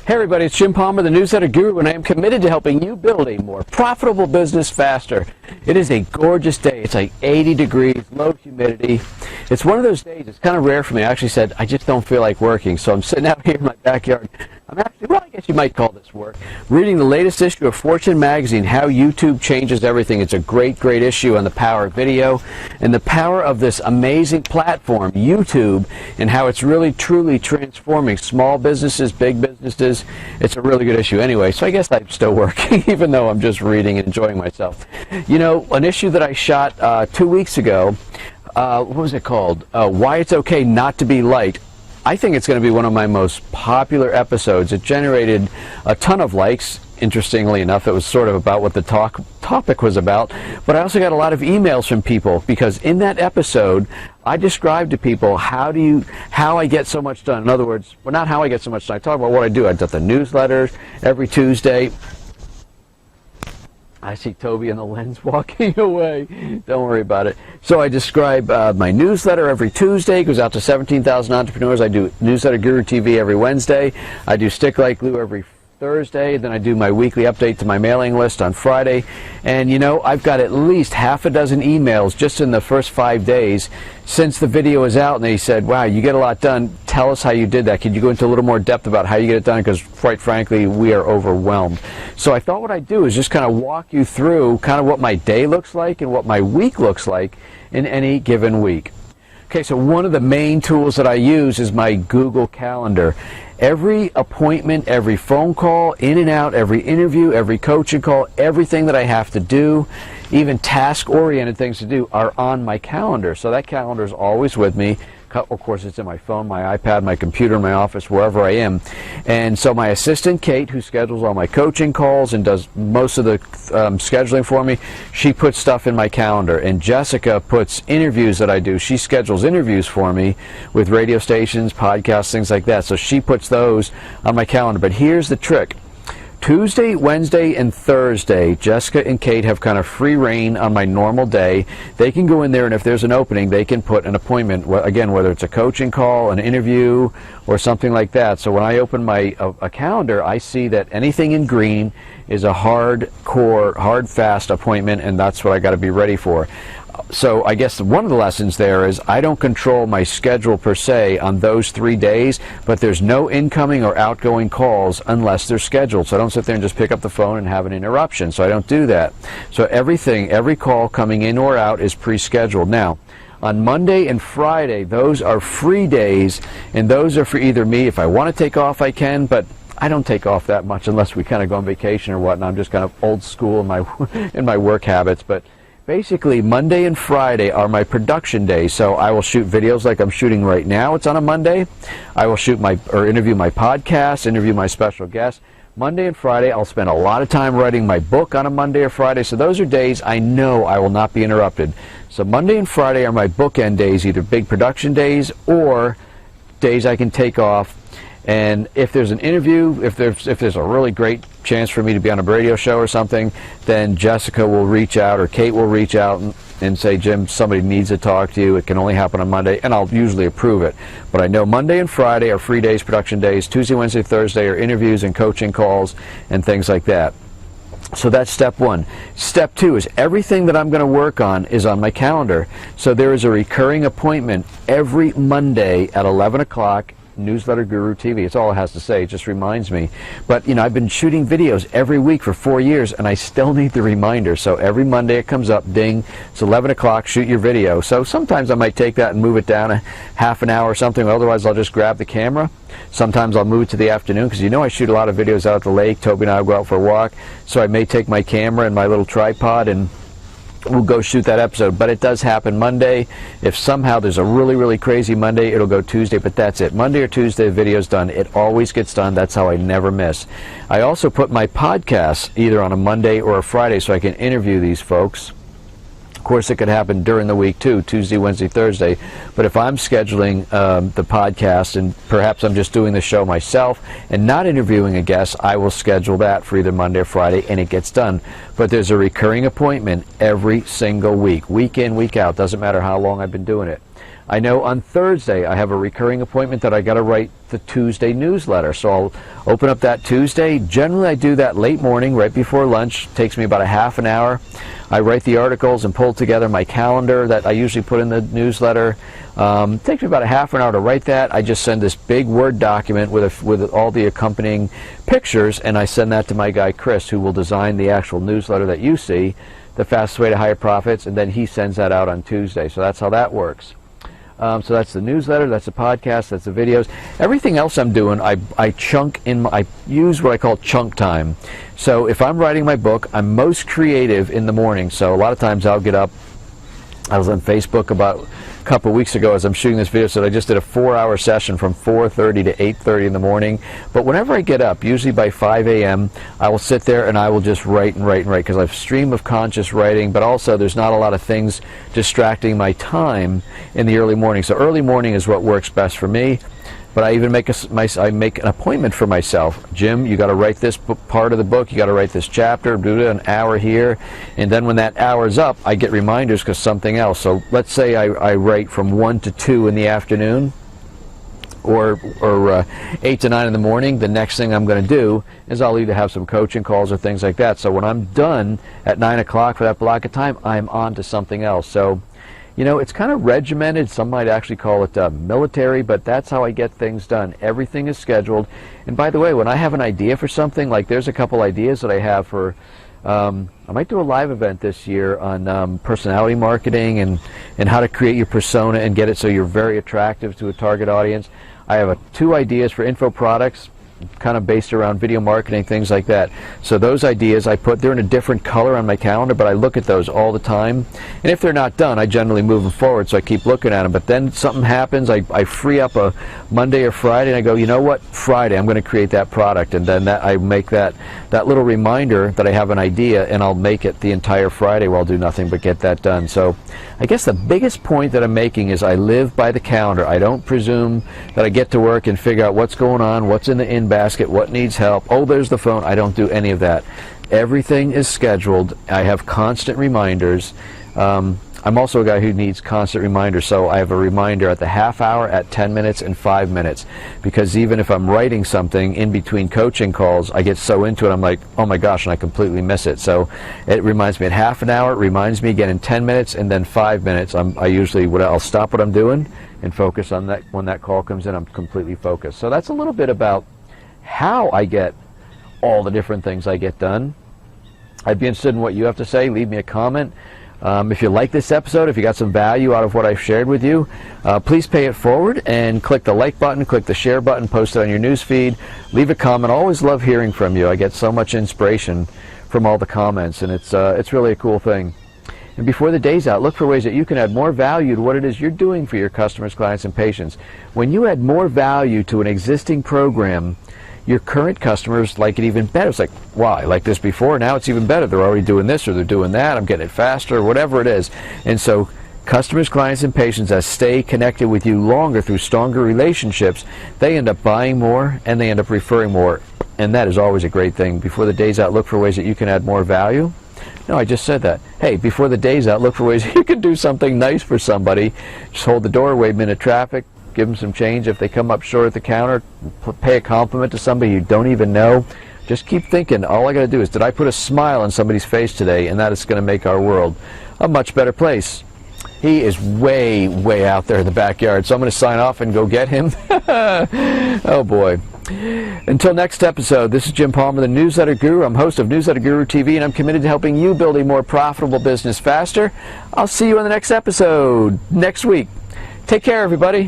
Hey everybody, it's Jim Palmer, the Newsletter Guru, and I am committed to helping you build a more profitable business faster. It is a gorgeous day. It's like 80 degrees, low humidity. It's one of those days, it's kind of rare for me. I actually said, I just don't feel like working, so I'm sitting out here in my backyard. I'm actually, well, I guess you might call this work, reading the latest issue of Fortune magazine, How YouTube Changes Everything. It's a great, great issue on the power of video and the power of this amazing platform, YouTube, and how it's really, truly transforming small businesses, big businesses. It's a really good issue anyway, so I guess I'm still working, even though I'm just reading and enjoying myself. You know, an issue that I shot 2 weeks ago, what was it called? Why It's Okay Not to Be Liked. I think it's going to be one of my most popular episodes. It generated a ton of likes. Interestingly enough, it was sort of about what the topic was about. But I also got a lot of emails from people because in that episode, I described to people how I get so much done. In other words, well, not how I get so much done. I talk about what I do. I do the newsletters every Tuesday. I see Toby in the lens walking away. Don't worry about it. So I describe my newsletter every Tuesday. It goes out to 17,000 entrepreneurs. I do Newsletter Guru TV every Wednesday. I do Stick Like Glue every Thursday. Then I do my weekly update to my mailing list on Friday. And you know, I've got at least half a dozen emails just in the first 5 days since the video is out. And they said, wow, you get a lot done. Tell us how you did that. Could you go into a little more depth about how you get it done? Because quite frankly, we are overwhelmed. So I thought what I'd do is just kind of walk you through kind of what my day looks like and what my week looks like in any given week. Okay, so one of the main tools that I use is my Google Calendar. Every appointment, every phone call, in and out, every interview, every coaching call, everything that I have to do, even task-oriented things to do, are on my calendar. So that calendar is always with me. Of course, it's in my phone, my iPad, my computer, my office, wherever I am. And so my assistant, Kate, who schedules all my coaching calls and does most of the scheduling for me, she puts stuff in my calendar. And Jessica puts interviews that I do. She schedules interviews for me with radio stations, podcasts, things like that. So she puts those on my calendar. But here's the trick. Tuesday, Wednesday, and Thursday, Jessica and Kate have kind of free reign on my normal day. They can go in there, and if there's an opening, they can put an appointment, again, whether it's a coaching call, an interview, or something like that. So when I open my a calendar, I see that anything in green is a hardcore, hard, fast appointment, and that's what I got to be ready for. So I guess one of the lessons there is I don't control my schedule per se on those 3 days, but there's no incoming or outgoing calls unless they're scheduled. So I don't sit there and just pick up the phone and have an interruption. So I don't do that. So every call coming in or out is pre-scheduled. Now, on Monday and Friday, those are free days, and those are for either me. If I want to take off, I can, but I don't take off that much unless we kind of go on vacation or whatnot. I'm just kind of old school in my work habits. But basically, Monday and Friday are my production days, so I will shoot videos like I'm shooting right now. It's on a Monday. I will shoot interview my podcast, interview my special guest. Monday and Friday, I'll spend a lot of time writing my book on a Monday or Friday, so those are days I know I will not be interrupted. So Monday and Friday are my bookend days, either big production days or days I can take off. And if there's an interview, if there's a really great chance for me to be on a radio show or something, then Jessica will reach out or Kate will reach out and say, Jim, somebody needs to talk to you. It can only happen on Monday, and I'll usually approve it. But I know Monday and Friday are free days, production days. Tuesday, Wednesday, Thursday are interviews and coaching calls and things like that. So that's step one. Step two is everything that I'm going to work on is on my calendar. So there is a recurring appointment every Monday at 11 o'clock. Newsletter Guru TV. It's all it has to say. It just reminds me. But, you know, I've been shooting videos every week for 4 years, and I still need the reminder. So every Monday it comes up, ding, it's 11 o'clock, shoot your video. So sometimes I might take that and move it down a half an hour or something. Otherwise, I'll just grab the camera. Sometimes I'll move it to the afternoon because, you know, I shoot a lot of videos out at the lake. Toby and I will go out for a walk. So I may take my camera and my little tripod and we'll go shoot that episode. But it does happen Monday. If somehow there's a really, really crazy Monday, it'll go Tuesday, but that's it. Monday or Tuesday, the video's done. It always gets done. That's how I never miss. I also put my podcasts either on a Monday or a Friday so I can interview these folks. Of course, it could happen during the week too, Tuesday, Wednesday, Thursday. But if I'm scheduling the podcast and perhaps I'm just doing the show myself and not interviewing a guest, I will schedule that for either Monday or Friday, and it gets done. But there's a recurring appointment every single week in, week out. Doesn't matter how long I've been doing it. I know on Thursday I have a recurring appointment that I got to write the Tuesday newsletter. So I'll open up that Tuesday. Generally I do that late morning, right before lunch. It takes me about a half an hour. I write the articles and pull together my calendar that I usually put in the newsletter. It takes me about a half an hour to write that. I just send this big Word document with all the accompanying pictures, and I send that to my guy Chris, who will design the actual newsletter that you see, The Fastest Way to Higher Profits, and then he sends that out on Tuesday. So that's how that works. So that's the newsletter, that's the podcast, that's the videos. Everything else I'm doing, I use what I call chunk time. So if I'm writing my book, I'm most creative in the morning. So a lot of times I'll get up. I was on Facebook about a couple of weeks ago as I'm shooting this video, so I just did a 4-hour session from 4:30 to 8:30 in the morning. But whenever I get up, usually by 5 a.m., I will sit there and I will just write and write and write, because I have stream of conscious writing, but also there's not a lot of things distracting my time in the early morning. So early morning is what works best for me. But I even make an appointment for myself. Jim, you got to write this part of the book. You got to write this chapter. Do it an hour here, and then when that hour's up, I get reminders because something else. So let's say I write from 1 to 2 in the afternoon, or 8 to 9 in the morning. The next thing I'm going to do is I'll either have some coaching calls or things like that. So when I'm done at 9 o'clock for that block of time, I'm on to something else. So, you know, it's kind of regimented. Some might actually call it military, but that's how I get things done. Everything is scheduled. And by the way, when I have an idea for something, like there's a couple ideas that I have for, I might do a live event this year on personality marketing and how to create your persona and get it so you're very attractive to a target audience. I have 2 ideas for info products, kind of based around video marketing, things like that. So those ideas they're in a different color on my calendar, but I look at those all the time. And if they're not done, I generally move them forward, so I keep looking at them. But then something happens, I free up a Monday or Friday, and I go, you know what, Friday, I'm going to create that product. And then I make that little reminder that I have an idea, and I'll make it the entire Friday where I'll do nothing but get that done. So I guess the biggest point that I'm making is I live by the calendar. I don't presume that I get to work and figure out what's going on, what's in the basket, what needs help. Oh, there's the phone. I don't do any of that. Everything is scheduled. I have constant reminders. I'm also a guy who needs constant reminders, so I have a reminder at the half hour, at 10 minutes, and 5 minutes, because even if I'm writing something in between coaching calls, I get so into it, I'm like, oh my gosh, and I completely miss it. So it reminds me at half an hour, it reminds me again in 10 minutes, and then 5 minutes. I'll stop what I'm doing and focus on that. When that call comes in, I'm completely focused. So that's a little bit about how I get all the different things I get done. I'd be interested in what you have to say. Leave me a comment. If you like this episode, if you got some value out of what I've shared with you, please pay it forward and click the like button, click the share button, post it on your news feed, leave a comment. I always love hearing from you. I get so much inspiration from all the comments, and it's really a cool thing. And before the day's out, look for ways that you can add more value to what it is you're doing for your customers, clients, and patients. When you add more value to an existing program, your current customers like it even better. It's like, wow, I liked this before, now it's even better. They're already doing this, or they're doing that, I'm getting it faster, or whatever it is. And so customers, clients, and patients, as stay connected with you longer through stronger relationships, they end up buying more and they end up referring more. And that is always a great thing. Before the day's out, look for ways that you can add more value. No, I just said that. Hey, before the day's out, look for ways you can do something nice for somebody. Just hold the door, wave them into traffic, give them some change. If they come up short at the counter, pay a compliment to somebody you don't even know. Just keep thinking, all I got to do is, did I put a smile on somebody's face today? And that is going to make our world a much better place. He is way, way out there in the backyard, so I'm going to sign off and go get him. Oh, boy. Until next episode, this is Jim Palmer, the Newsletter Guru. I'm host of Newsletter Guru TV, and I'm committed to helping you build a more profitable business faster. I'll see you on the next episode next week. Take care, everybody.